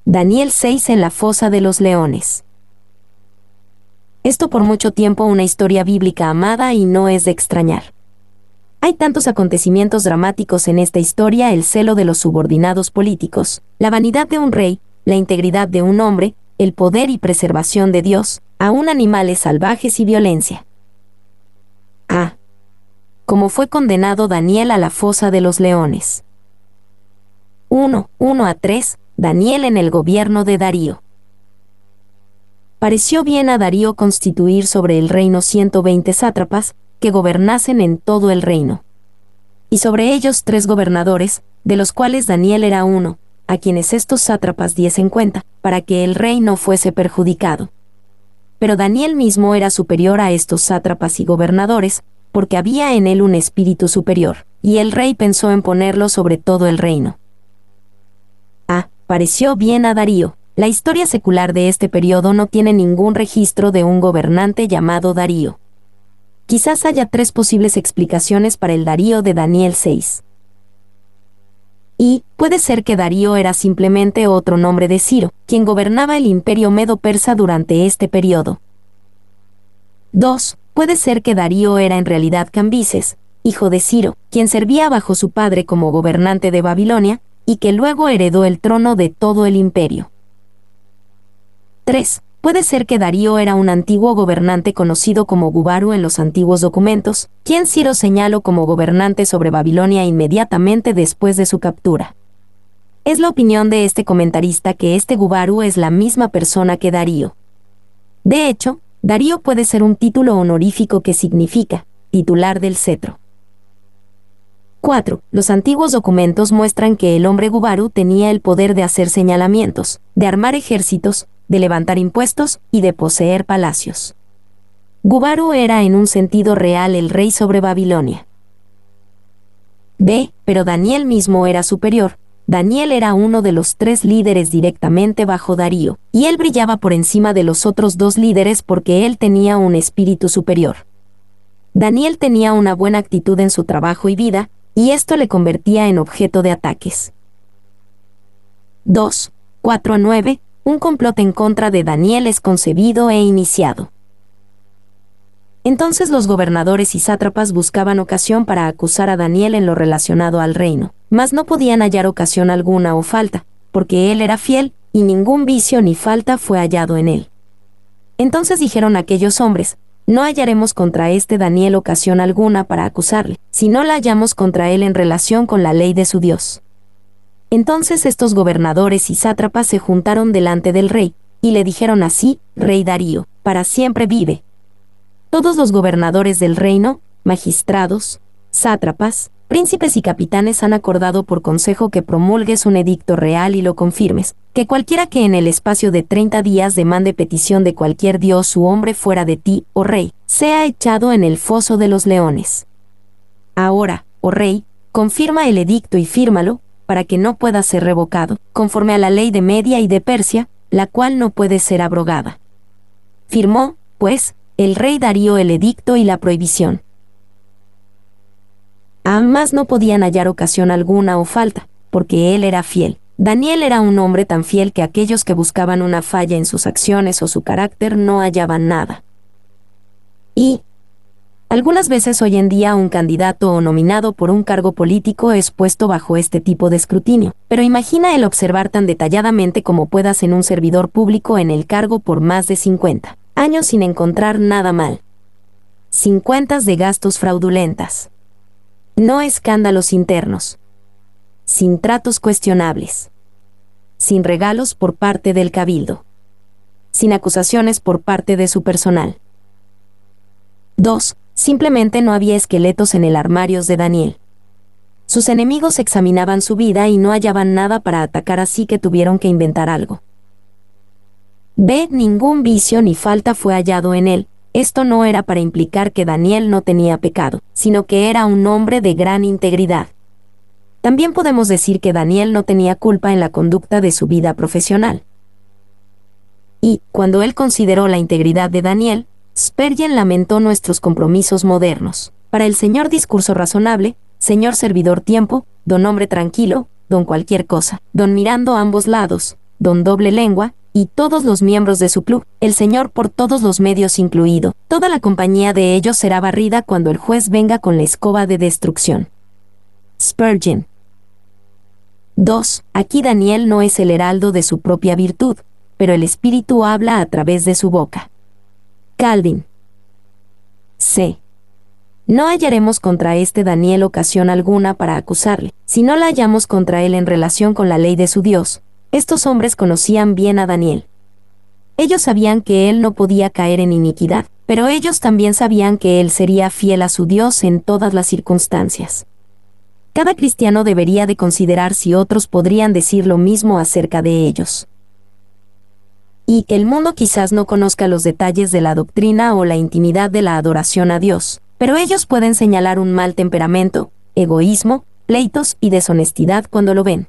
Daniel 6 en la fosa de los leones. Esto por mucho tiempo una historia bíblica amada y no es de extrañar. Hay tantos acontecimientos dramáticos en esta historia: el celo de los subordinados políticos, la vanidad de un rey, la integridad de un hombre, el poder y preservación de Dios, aún animales salvajes y violencia. Cómo fue condenado Daniel a la fosa de los leones. 1:1-3. Daniel en el gobierno de Darío. Pareció bien a Darío constituir sobre el reino 120 sátrapas, que gobernasen en todo el reino. Y sobre ellos 3 gobernadores, de los cuales Daniel era uno, a quienes estos sátrapas diesen cuenta, para que el rey no fuese perjudicado. Pero Daniel mismo era superior a estos sátrapas y gobernadores, porque había en él un espíritu superior, y el rey pensó en ponerlo sobre todo el reino. Pareció bien a Darío. La historia secular de este periodo no tiene ningún registro de un gobernante llamado Darío. Quizás haya 3 posibles explicaciones para el Darío de Daniel 6. Puede ser que Darío era simplemente otro nombre de Ciro, quien gobernaba el imperio medo-persa durante este periodo. 2. Puede ser que Darío era en realidad Cambises, hijo de Ciro, quien servía bajo su padre como gobernante de Babilonia, y que luego heredó el trono de todo el imperio. 3. Puede ser que Darío era un antiguo gobernante conocido como Gubaru en los antiguos documentos, quien Ciro señaló como gobernante sobre Babilonia inmediatamente después de su captura. Es la opinión de este comentarista que este Gubaru es la misma persona que Darío. De hecho, Darío puede ser un título honorífico que significa titular del cetro. 4. Los antiguos documentos muestran que el hombre Gubaru tenía el poder de hacer señalamientos, de armar ejércitos, de levantar impuestos y de poseer palacios. Gubaru era en un sentido real el rey sobre Babilonia. Pero Daniel mismo era superior. Daniel era uno de los 3 líderes directamente bajo Darío, y él brillaba por encima de los otros 2 líderes porque él tenía un espíritu superior. Daniel tenía una buena actitud en su trabajo y vida, y esto le convertía en objeto de ataques. 2:4-9. Un complot en contra de Daniel es concebido e iniciado. Entonces los gobernadores y sátrapas buscaban ocasión para acusar a Daniel en lo relacionado al reino, mas no podían hallar ocasión alguna o falta, porque él era fiel, y ningún vicio ni falta fue hallado en él. Entonces dijeron aquellos hombres: no hallaremos contra este Daniel ocasión alguna para acusarle, si no la hallamos contra él en relación con la ley de su Dios. Entonces estos gobernadores y sátrapas se juntaron delante del rey, y le dijeron así: Rey Darío, para siempre vive. Todos los gobernadores del reino, magistrados, sátrapas, príncipes y capitanes han acordado por consejo que promulgues un edicto real y lo confirmes, que cualquiera que en el espacio de 30 días demande petición de cualquier dios u hombre fuera de ti, oh rey, sea echado en el foso de los leones. Ahora, oh rey, confirma el edicto y fírmalo, para que no pueda ser revocado, conforme a la ley de Media y de Persia, la cual no puede ser abrogada. Firmó, pues, el rey Darío el edicto y la prohibición. Mas no podían hallar ocasión alguna o falta, porque él era fiel. Daniel era un hombre tan fiel que aquellos que buscaban una falla en sus acciones o su carácter no hallaban nada. Algunas veces hoy en día un candidato o nominado por un cargo político es puesto bajo este tipo de escrutinio, pero imagina el observar tan detalladamente como puedas en un servidor público en el cargo por más de 50 años sin encontrar nada mal. Sin cuentas de gastos fraudulentas. No escándalos internos. Sin tratos cuestionables. Sin regalos por parte del cabildo. Sin acusaciones por parte de su personal. 2. Simplemente no había esqueletos en el armario de Daniel. Sus enemigos examinaban su vida y no hallaban nada para atacar, así que tuvieron que inventar algo. Ningún vicio ni falta fue hallado en él. Esto no era para implicar que Daniel no tenía pecado, sino que era un hombre de gran integridad. También podemos decir que Daniel no tenía culpa en la conducta de su vida profesional. Cuando él consideró la integridad de Daniel, Spurgeon lamentó nuestros compromisos modernos. Para el señor discurso razonable, señor servidor tiempo, don hombre tranquilo, don cualquier cosa, don mirando a ambos lados, don doble lengua, y todos los miembros de su club, el Señor por todos los medios incluido, toda la compañía de ellos será barrida cuando el juez venga con la escoba de destrucción. Spurgeon. 2. Aquí Daniel no es el heraldo de su propia virtud, pero el Espíritu habla a través de su boca. Calvin. C. No hallaremos contra este Daniel ocasión alguna para acusarle, si no la hallamos contra él en relación con la ley de su Dios. Estos hombres conocían bien a Daniel. Ellos sabían que él no podía caer en iniquidad, pero ellos también sabían que él sería fiel a su Dios en todas las circunstancias. Cada cristiano debería de considerar si otros podrían decir lo mismo acerca de ellos. Y el mundo quizás no conozca los detalles de la doctrina o la intimidad de la adoración a Dios, pero ellos pueden señalar un mal temperamento, egoísmo, pleitos y deshonestidad cuando lo ven.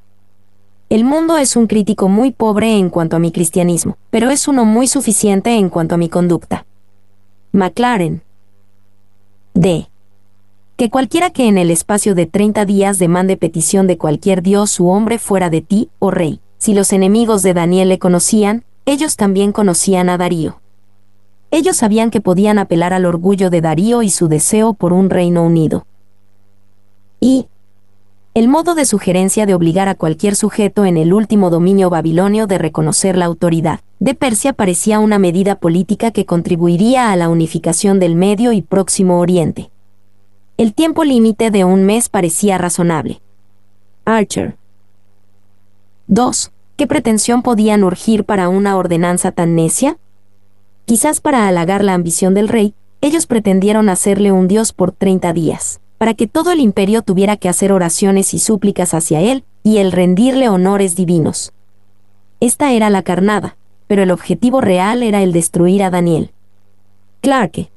El mundo es un crítico muy pobre en cuanto a mi cristianismo, pero es uno muy suficiente en cuanto a mi conducta. Maclaren. D. Que cualquiera que en el espacio de 30 días demande petición de cualquier dios u hombre fuera de ti, oh rey. Si los enemigos de Daniel le conocían, ellos también conocían a Darío. Ellos sabían que podían apelar al orgullo de Darío y su deseo por un reino unido. Y el modo de sugerencia de obligar a cualquier sujeto en el último dominio babilonio de reconocer la autoridad de Persia parecía una medida política que contribuiría a la unificación del Medio y Próximo Oriente. El tiempo límite de un mes parecía razonable. Archer. 2. ¿Qué pretensión podían urgir para una ordenanza tan necia? Quizás para halagar la ambición del rey, ellos pretendieron hacerle un dios por 30 días. Para que todo el imperio tuviera que hacer oraciones y súplicas hacia él, y el rendirle honores divinos. Esta era la carnada, pero el objetivo real era el destruir a Daniel. Clarke.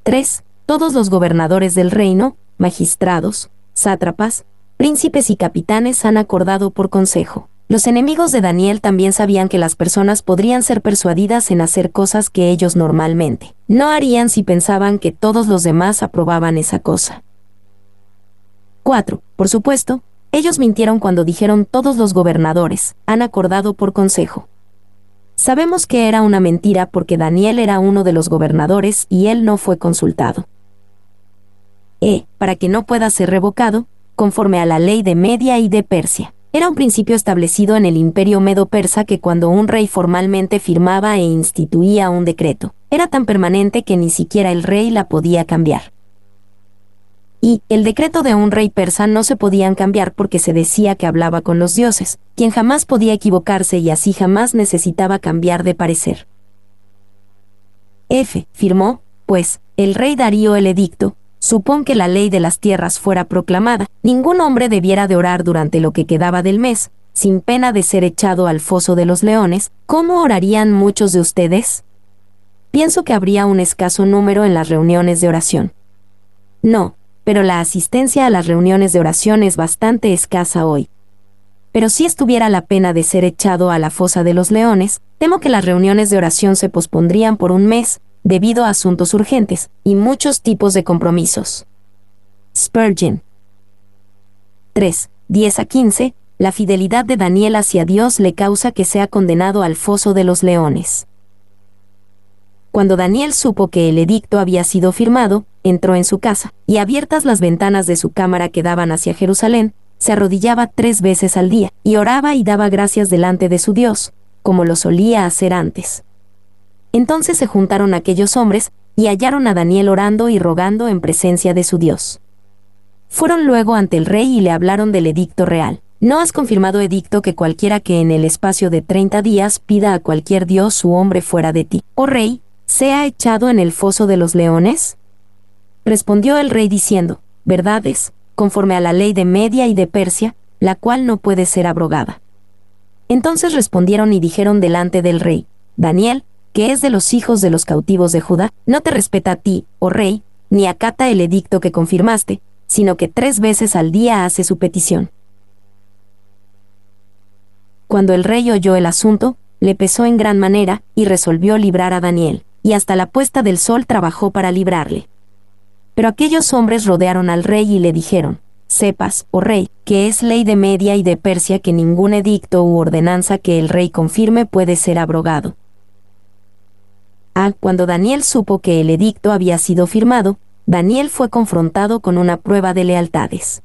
3. Todos los gobernadores del reino, magistrados, sátrapas, príncipes y capitanes han acordado por consejo. Los enemigos de Daniel también sabían que las personas podrían ser persuadidas en hacer cosas que ellos normalmente no harían si pensaban que todos los demás aprobaban esa cosa. 4. Por supuesto, ellos mintieron cuando dijeron todos los gobernadores han acordado por consejo. Sabemos que era una mentira porque Daniel era uno de los gobernadores y él no fue consultado. Para que no pueda ser revocado, conforme a la ley de Media y de Persia. Era un principio establecido en el imperio medo-persa que cuando un rey formalmente firmaba e instituía un decreto, era tan permanente que ni siquiera el rey la podía cambiar. Y el decreto de un rey persa no se podían cambiar porque se decía que hablaba con los dioses, quien jamás podía equivocarse y así jamás necesitaba cambiar de parecer. Firmó, pues, el rey Darío el edicto. Supón que la ley de las tierras fuera proclamada, ningún hombre debiera de orar durante lo que quedaba del mes, sin pena de ser echado al foso de los leones. ¿Cómo orarían muchos de ustedes? Pienso que habría un escaso número en las reuniones de oración. No, pero la asistencia a las reuniones de oración es bastante escasa hoy. Pero si estuviera la pena de ser echado a la fosa de los leones, temo que las reuniones de oración se pospondrían por un mes, debido a asuntos urgentes, y muchos tipos de compromisos. Spurgeon. 3. 10-15. La fidelidad de Daniel hacia Dios le causa que sea condenado al foso de los leones. Cuando Daniel supo que el edicto había sido firmado, entró en su casa, y abiertas las ventanas de su cámara que daban hacia Jerusalén, se arrodillaba 3 veces al día, y oraba y daba gracias delante de su Dios, como lo solía hacer antes. Entonces se juntaron aquellos hombres, y hallaron a Daniel orando y rogando en presencia de su Dios. Fueron luego ante el rey y le hablaron del edicto real. ¿No has confirmado edicto que cualquiera que en el espacio de 30 días pida a cualquier dios u hombre fuera de ti, oh rey, sea echado en el foso de los leones? Respondió el rey diciendo, verdad es, conforme a la ley de Media y de Persia, la cual no puede ser abrogada. Entonces respondieron y dijeron delante del rey, Daniel, que es de los hijos de los cautivos de Judá, no te respeta a ti, oh rey, ni acata el edicto que confirmaste, sino que 3 veces al día hace su petición. Cuando el rey oyó el asunto, le pesó en gran manera, y resolvió librar a Daniel, y hasta la puesta del sol trabajó para librarle. Pero aquellos hombres rodearon al rey y le dijeron, sepas, oh rey, que es ley de Media y de Persia que ningún edicto u ordenanza que el rey confirme puede ser abrogado. Cuando Daniel supo que el edicto había sido firmado, Daniel fue confrontado con una prueba de lealtades.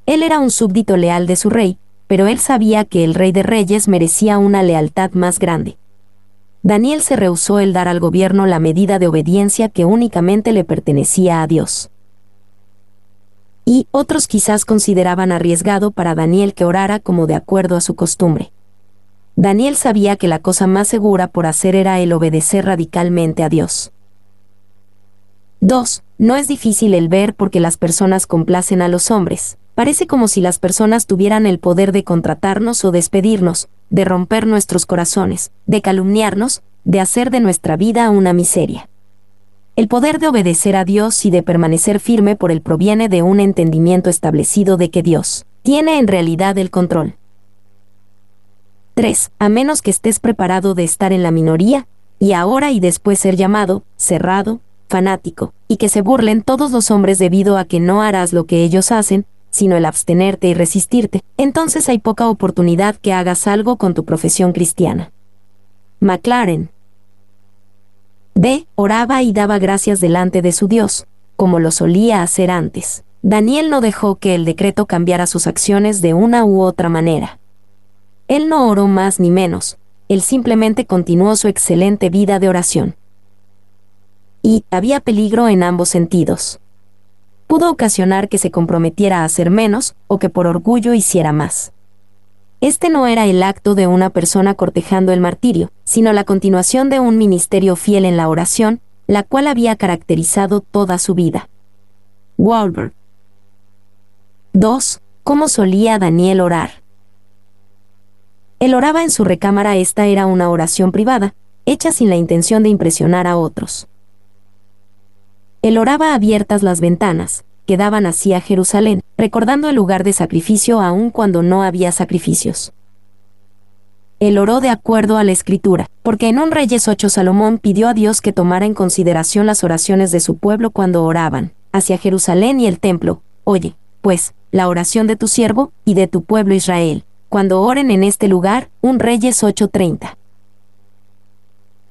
Él era un súbdito leal de su rey, pero él sabía que el rey de reyes merecía una lealtad más grande. Daniel se rehusó el dar al gobierno la medida de obediencia que únicamente le pertenecía a Dios. Y otros quizás consideraban arriesgado para Daniel que orara como de acuerdo a su costumbre. Daniel sabía que la cosa más segura por hacer era el obedecer radicalmente a Dios. 2. No es difícil el ver porque las personas complacen a los hombres. Parece como si las personas tuvieran el poder de contratarnos o despedirnos, de romper nuestros corazones, de calumniarnos, de hacer de nuestra vida una miseria. El poder de obedecer a Dios y de permanecer firme por él proviene de un entendimiento establecido de que Dios tiene en realidad el control. 3. A menos que estés preparado de estar en la minoría, y ahora y después ser llamado, cerrado, fanático, y que se burlen todos los hombres debido a que no harás lo que ellos hacen, sino el abstenerte y resistirte, entonces hay poca oportunidad que hagas algo con tu profesión cristiana. Maclaren. B. Oraba y daba gracias delante de su Dios, como lo solía hacer antes. Daniel no dejó que el decreto cambiara sus acciones de una u otra manera. Él no oró más ni menos, él simplemente continuó su excelente vida de oración. Y había peligro en ambos sentidos. Pudo ocasionar que se comprometiera a hacer menos, o que por orgullo hiciera más. Este no era el acto de una persona cortejando el martirio, sino la continuación de un ministerio fiel en la oración, la cual había caracterizado toda su vida. Wahlberg. 2. ¿Cómo solía Daniel orar? Él oraba en su recámara. Esta era una oración privada, hecha sin la intención de impresionar a otros. Él oraba abiertas las ventanas, que daban hacia Jerusalén, recordando el lugar de sacrificio aun cuando no había sacrificios. Él oró de acuerdo a la Escritura, porque en 1 Reyes 8 Salomón pidió a Dios que tomara en consideración las oraciones de su pueblo cuando oraban hacia Jerusalén y el templo. Oye, pues, la oración de tu siervo y de tu pueblo Israel, cuando oren en este lugar. 1 Reyes 8:30.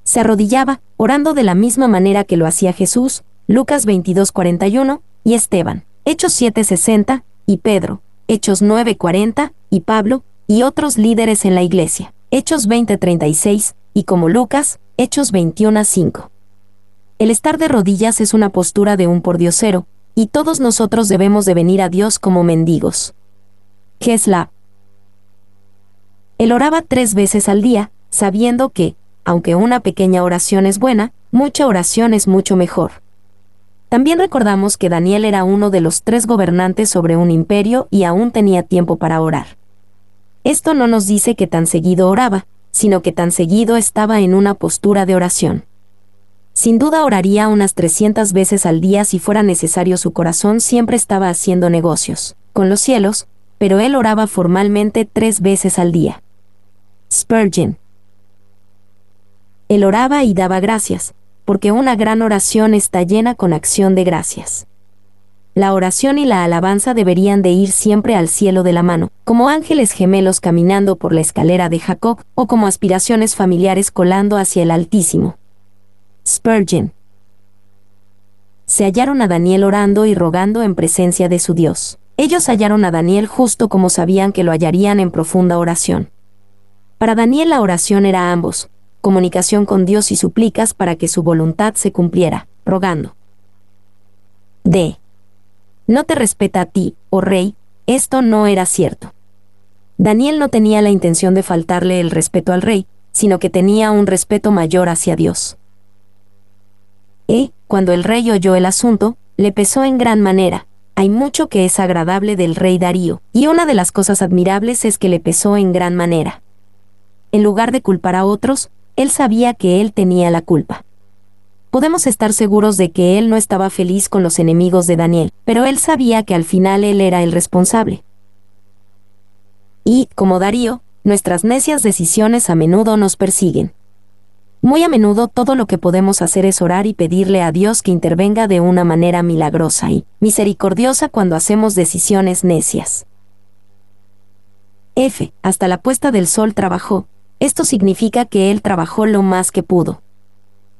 Se arrodillaba, orando de la misma manera que lo hacía Jesús, Lucas 22:41, y Esteban, Hechos 7:60, y Pedro, Hechos 9:40, y Pablo, y otros líderes en la iglesia, Hechos 20:36, y como Lucas, Hechos 21:5. El estar de rodillas es una postura de un pordiosero, y todos nosotros debemos de venir a Dios como mendigos. Gesla. Él oraba 3 veces al día, sabiendo que, aunque una pequeña oración es buena, mucha oración es mucho mejor. También recordamos que Daniel era uno de los 3 gobernantes sobre un imperio y aún tenía tiempo para orar. Esto no nos dice que tan seguido oraba, sino que tan seguido estaba en una postura de oración. Sin duda oraría unas 300 veces al día si fuera necesario. Su corazón siempre estaba haciendo negocios con los cielos, pero él oraba formalmente 3 veces al día. Spurgeon. Él oraba y daba gracias, porque una gran oración está llena con acción de gracias. La oración y la alabanza deberían de ir siempre al cielo de la mano, como ángeles gemelos caminando por la escalera de Jacob, o como aspiraciones familiares colando hacia el Altísimo. Spurgeon. Se hallaron a Daniel orando y rogando en presencia de su Dios. Ellos hallaron a Daniel justo como sabían que lo hallarían, en profunda oración. Para Daniel la oración era ambos, comunicación con Dios y súplicas para que su voluntad se cumpliera, rogando. D. No te respeta a ti, oh rey. Esto no era cierto. Daniel no tenía la intención de faltarle el respeto al rey, sino que tenía un respeto mayor hacia Dios. Cuando el rey oyó el asunto, le pesó en gran manera. Hay mucho que es agradable del rey Darío, y una de las cosas admirables es que le pesó en gran manera. En lugar de culpar a otros, él sabía que él tenía la culpa. Podemos estar seguros de que él no estaba feliz con los enemigos de Daniel, pero él sabía que al final él era el responsable. Y, como Darío, nuestras necias decisiones a menudo nos persiguen. Muy a menudo todo lo que podemos hacer es orar y pedirle a Dios que intervenga de una manera milagrosa y misericordiosa cuando hacemos decisiones necias. F. Hasta la puesta del sol trabajó. Esto significa que él trabajó lo más que pudo.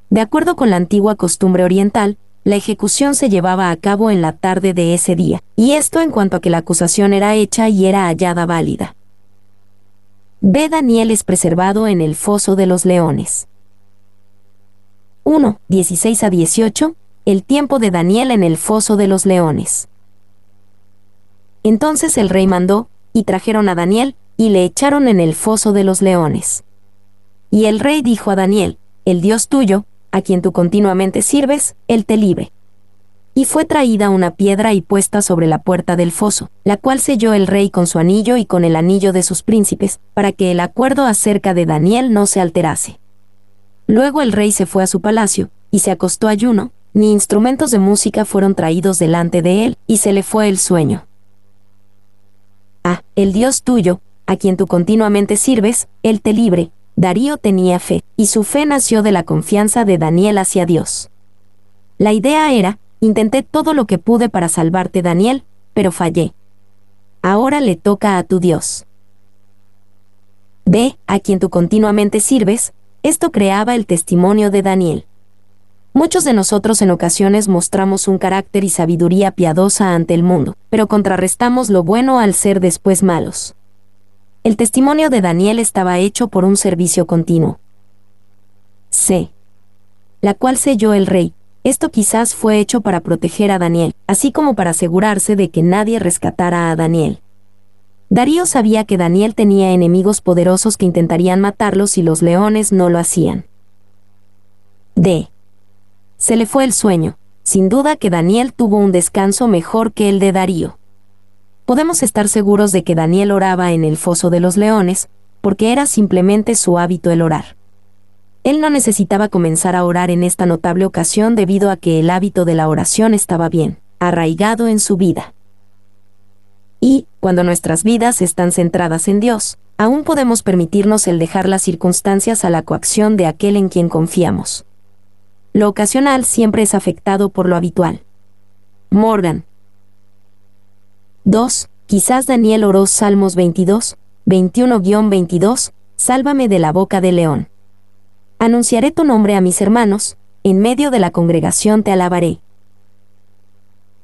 De acuerdo con la antigua costumbre oriental, la ejecución se llevaba a cabo en la tarde de ese día, y esto en cuanto a que la acusación era hecha y era hallada válida. B. Daniel es preservado en el foso de los leones. 1. 16 a 18. El tiempo de Daniel en el foso de los leones. Entonces el rey mandó, y trajeron a Daniel, y le echaron en el foso de los leones. Y el rey dijo a Daniel: el Dios tuyo, a quien tú continuamente sirves, él te libre. Y fue traída una piedra y puesta sobre la puerta del foso, la cual selló el rey con su anillo y con el anillo de sus príncipes, para que el acuerdo acerca de Daniel no se alterase. Luego el rey se fue a su palacio, y se acostó ayuno, ni instrumentos de música fueron traídos delante de él, y se le fue el sueño. El Dios tuyo, a quien tú continuamente sirves, él te libre. Darío tenía fe, y su fe nació de la confianza de Daniel hacia Dios. La idea era: intenté todo lo que pude para salvarte, Daniel, pero fallé. Ahora le toca a tu Dios. B. A quien tú continuamente sirves. Esto creaba el testimonio de Daniel. Muchos de nosotros en ocasiones mostramos un carácter y sabiduría piadosa ante el mundo, pero contrarrestamos lo bueno al ser después malos. El testimonio de Daniel estaba hecho por un servicio continuo. C. La cual selló el rey. Esto quizás fue hecho para proteger a Daniel, así como para asegurarse de que nadie rescatara a Daniel. Darío sabía que Daniel tenía enemigos poderosos que intentarían matarlo si los leones no lo hacían. D. Se le fue el sueño. Sin duda que Daniel tuvo un descanso mejor que el de Darío. Podemos estar seguros de que Daniel oraba en el foso de los leones, porque era simplemente su hábito el orar. Él no necesitaba comenzar a orar en esta notable ocasión debido a que el hábito de la oración estaba bien arraigado en su vida. Y, cuando nuestras vidas están centradas en Dios, aún podemos permitirnos el dejar las circunstancias a la coacción de aquel en quien confiamos. Lo ocasional siempre es afectado por lo habitual. Morgan. 2. Quizás Daniel oró Salmos 22, 21-22, Sálvame de la boca del león. Anunciaré tu nombre a mis hermanos, en medio de la congregación te alabaré.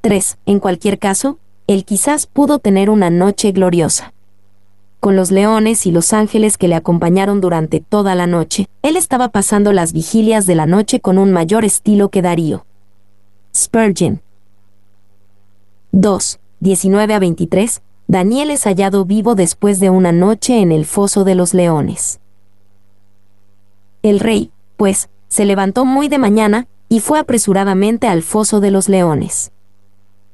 3. En cualquier caso, él quizás pudo tener una noche gloriosa. Con los leones y los ángeles que le acompañaron durante toda la noche, él estaba pasando las vigilias de la noche con un mayor estilo que Darío. Spurgeon. 2. 19-23. Daniel es hallado vivo después de una noche en el foso de los leones. El rey, pues, se levantó muy de mañana, y fue apresuradamente al foso de los leones.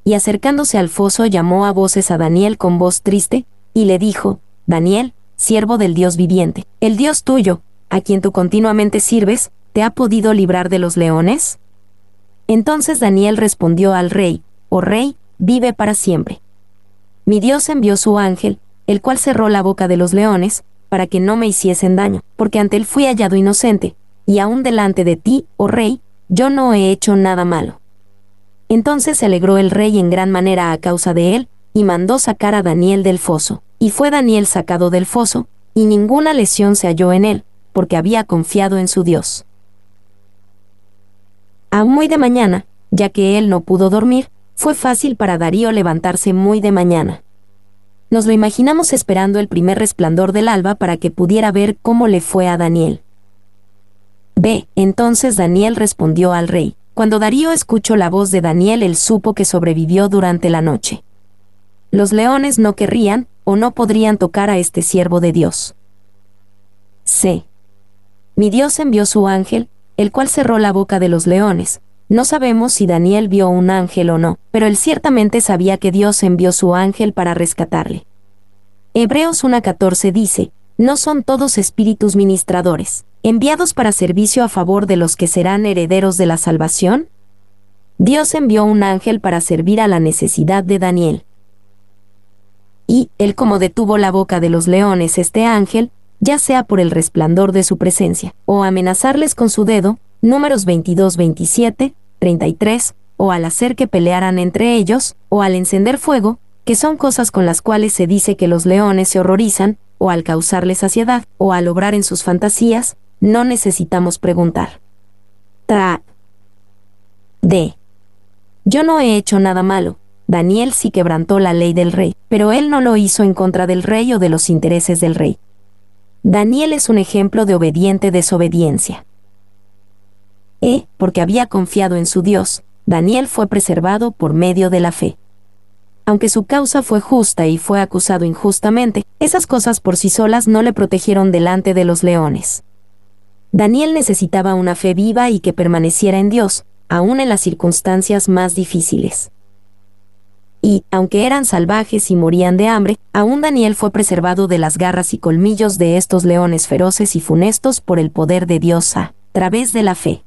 Y acercándose al foso llamó a voces a Daniel con voz triste, y le dijo: Daniel, siervo del Dios viviente, el Dios tuyo, a quien tú continuamente sirves, ¿te ha podido librar de los leones? Entonces Daniel respondió al rey: Oh rey, vive para siempre. Mi Dios envió su ángel, el cual cerró la boca de los leones, para que no me hiciesen daño, porque ante él fui hallado inocente, y aún delante de ti, oh rey, yo no he hecho nada malo. Entonces se alegró el rey en gran manera a causa de él, y mandó sacar a Daniel del foso. Y fue Daniel sacado del foso, y ninguna lesión se halló en él, porque había confiado en su Dios. Aún muy de mañana, ya que él no pudo dormir, fue fácil para Darío levantarse muy de mañana. Nos lo imaginamos esperando el primer resplandor del alba para que pudiera ver cómo le fue a Daniel. B. Entonces Daniel respondió al rey. Cuando Darío escuchó la voz de Daniel, él supo que sobrevivió durante la noche. Los leones no querrían, o no podrían tocar a este siervo de Dios. C. Mi Dios envió su ángel, el cual cerró la boca de los leones. No sabemos si Daniel vio un ángel o no, pero él ciertamente sabía que Dios envió su ángel para rescatarle. Hebreos 1:14 dice: No son todos espíritus ministradores, enviados para servicio a favor de los que serán herederos de la salvación. Dios envió un ángel para servir a la necesidad de Daniel. Y, él como detuvo la boca de los leones este ángel, ya sea por el resplandor de su presencia, o amenazarles con su dedo, Números 22, 27, 33, o al hacer que pelearan entre ellos, o al encender fuego, que son cosas con las cuales se dice que los leones se horrorizan, o al causarles saciedad, o al obrar en sus fantasías, no necesitamos preguntar. Yo no he hecho nada malo. Daniel sí quebrantó la ley del rey, pero él no lo hizo en contra del rey o de los intereses del rey. Daniel es un ejemplo de obediente desobediencia. Porque había confiado en su Dios, Daniel fue preservado por medio de la fe. Aunque su causa fue justa y fue acusado injustamente, esas cosas por sí solas no le protegieron delante de los leones. Daniel necesitaba una fe viva y que permaneciera en Dios, aún en las circunstancias más difíciles. Y, aunque eran salvajes y morían de hambre, aún Daniel fue preservado de las garras y colmillos de estos leones feroces y funestos por el poder de Dios a través de la fe.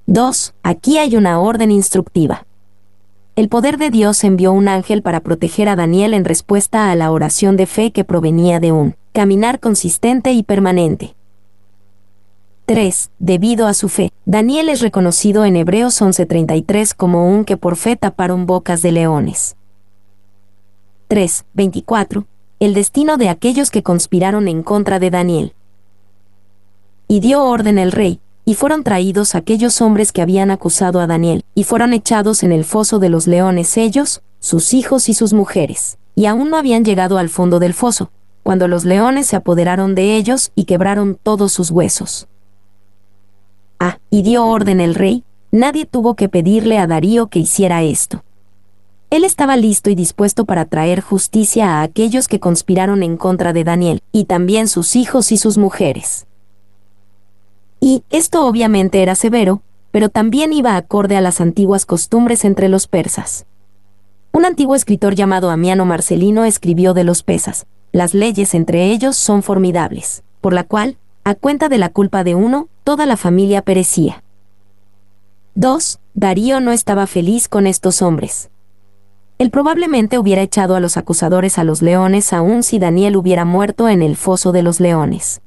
2. Aquí hay una orden instructiva. El poder de Dios envió un ángel para proteger a Daniel en respuesta a la oración de fe que provenía de un caminar consistente y permanente. 3. Debido a su fe, Daniel es reconocido en Hebreos 11:33 como un que por fe taparon bocas de leones. 3:24. El destino de aquellos que conspiraron en contra de Daniel. Y dio orden el rey, y fueron traídos aquellos hombres que habían acusado a Daniel, y fueron echados en el foso de los leones ellos, sus hijos y sus mujeres, y aún no habían llegado al fondo del foso, cuando los leones se apoderaron de ellos y quebraron todos sus huesos. Y dio orden el rey, nadie tuvo que pedirle a Darío que hiciera esto. Él estaba listo y dispuesto para traer justicia a aquellos que conspiraron en contra de Daniel, y también sus hijos y sus mujeres. Y esto obviamente era severo, pero también iba acorde a las antiguas costumbres entre los persas. Un antiguo escritor llamado Amiano Marcelino escribió de los persas: las leyes entre ellos son formidables, por la cual, a cuenta de la culpa de uno, toda la familia perecía. 2. Darío no estaba feliz con estos hombres. Él probablemente hubiera echado a los acusadores a los leones aun si Daniel hubiera muerto en el foso de los leones.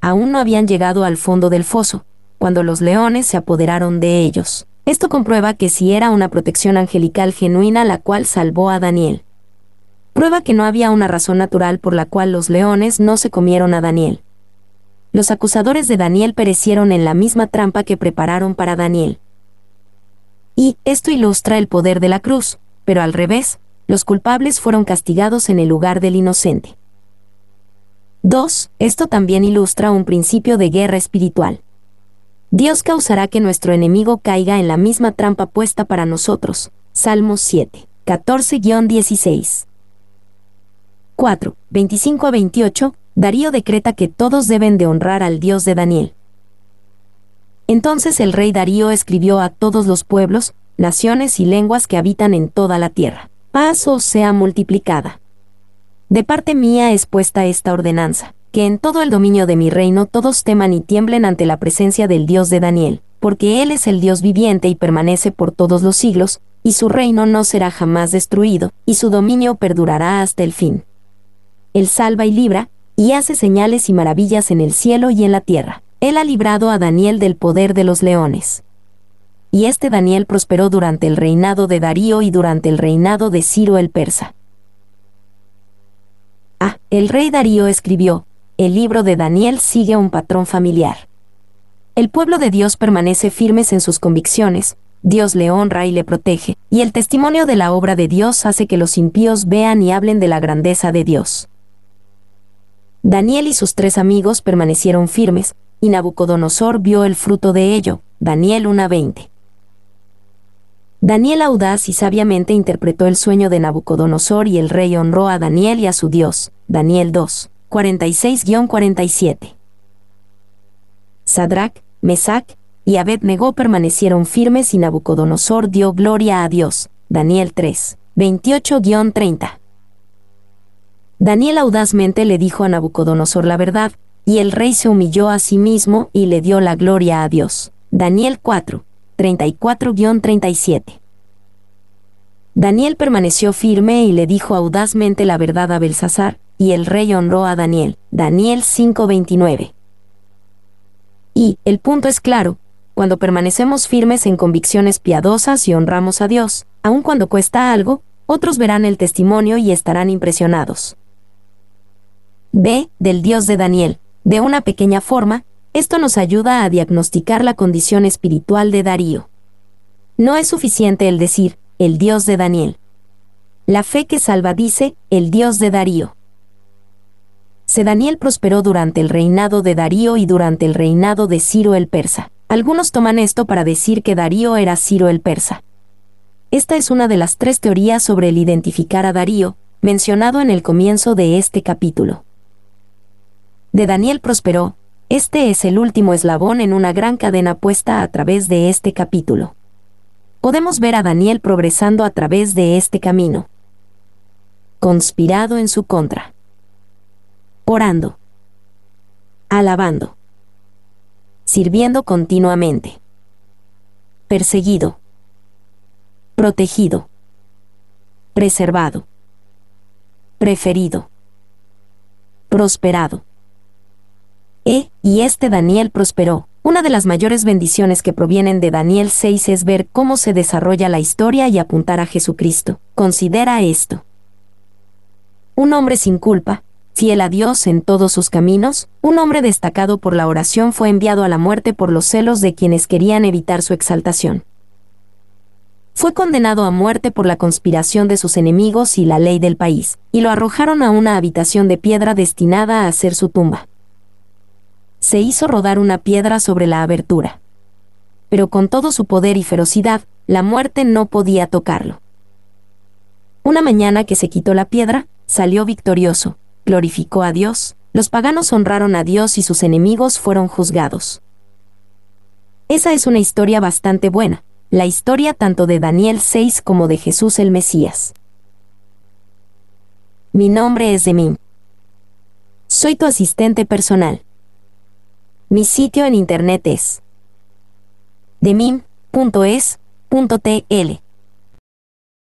Aún no habían llegado al fondo del foso, cuando los leones se apoderaron de ellos. Esto comprueba que sí era una protección angelical genuina la cual salvó a Daniel. Prueba que no había una razón natural por la cual los leones no se comieron a Daniel. Los acusadores de Daniel perecieron en la misma trampa que prepararon para Daniel. Y esto ilustra el poder de la cruz, pero al revés, los culpables fueron castigados en el lugar del inocente. 2. Esto también ilustra un principio de guerra espiritual. Dios causará que nuestro enemigo caiga en la misma trampa puesta para nosotros. Salmos 7, 14-16. 4. 25-28. Darío decreta que todos deben de honrar al Dios de Daniel. Entonces el rey Darío escribió a todos los pueblos, naciones y lenguas que habitan en toda la tierra: paz os sea multiplicada. De parte mía es puesta esta ordenanza, que en todo el dominio de mi reino todos teman y tiemblen ante la presencia del Dios de Daniel, porque Él es el Dios viviente y permanece por todos los siglos, y su reino no será jamás destruido, y su dominio perdurará hasta el fin. Él salva y libra, y hace señales y maravillas en el cielo y en la tierra. Él ha librado a Daniel del poder de los leones. Y este Daniel prosperó durante el reinado de Darío y durante el reinado de Ciro el persa. El rey Darío escribió: el libro de Daniel sigue un patrón familiar. El pueblo de Dios permanece firmes en sus convicciones, Dios le honra y le protege, y el testimonio de la obra de Dios hace que los impíos vean y hablen de la grandeza de Dios. Daniel y sus 3 amigos permanecieron firmes, y Nabucodonosor vio el fruto de ello. Daniel 1:20. Daniel audaz y sabiamente interpretó el sueño de Nabucodonosor y el rey honró a Daniel y a su Dios. Daniel 2, 46-47. Sadrac, Mesac y Abed-Negó permanecieron firmes y Nabucodonosor dio gloria a Dios. Daniel 3, 28-30. Daniel audazmente le dijo a Nabucodonosor la verdad, y el rey se humilló a sí mismo y le dio la gloria a Dios. Daniel 4, 34-37. Daniel permaneció firme y le dijo audazmente la verdad a Belsasar, y el rey honró a Daniel. Daniel 5:29. Y, el punto es claro, cuando permanecemos firmes en convicciones piadosas y honramos a Dios, aun cuando cuesta algo, otros verán el testimonio y estarán impresionados. B. Del Dios de Daniel. De una pequeña forma, esto nos ayuda a diagnosticar la condición espiritual de Darío. No es suficiente el decir, el Dios de Daniel. La fe que salva dice, el Dios de Darío. Daniel prosperó durante el reinado de Darío y durante el reinado de Ciro el Persa. Algunos toman esto para decir que Darío era Ciro el Persa. Esta es una de las 3 teorías sobre el identificar a Darío, mencionado en el comienzo de este capítulo. De Daniel prosperó, este es el último eslabón en una gran cadena puesta a través de este capítulo. Podemos ver a Daniel progresando a través de este camino. Conspirado en su contra. Orando. Alabando. Sirviendo continuamente. Perseguido. Protegido. Preservado. Preferido. Prosperado. Y este Daniel prosperó. Una de las mayores bendiciones que provienen de Daniel 6 es ver cómo se desarrolla la historia y apuntar a Jesucristo. Considera esto. Un hombre sin culpa, fiel a Dios en todos sus caminos, un hombre destacado por la oración fue enviado a la muerte por los celos de quienes querían evitar su exaltación. Fue condenado a muerte por la conspiración de sus enemigos y la ley del país, y lo arrojaron a una habitación de piedra destinada a ser su tumba. Se hizo rodar una piedra sobre la abertura. Pero con todo su poder y ferocidad, la muerte no podía tocarlo. Una mañana que se quitó la piedra, salió victorioso, glorificó a Dios, los paganos honraron a Dios y sus enemigos fueron juzgados. Esa es una historia bastante buena, la historia tanto de Daniel 6 como de Jesús el Mesías. Mi nombre es Demim. Soy tu asistente personal. Mi sitio en internet es demim.es.tl.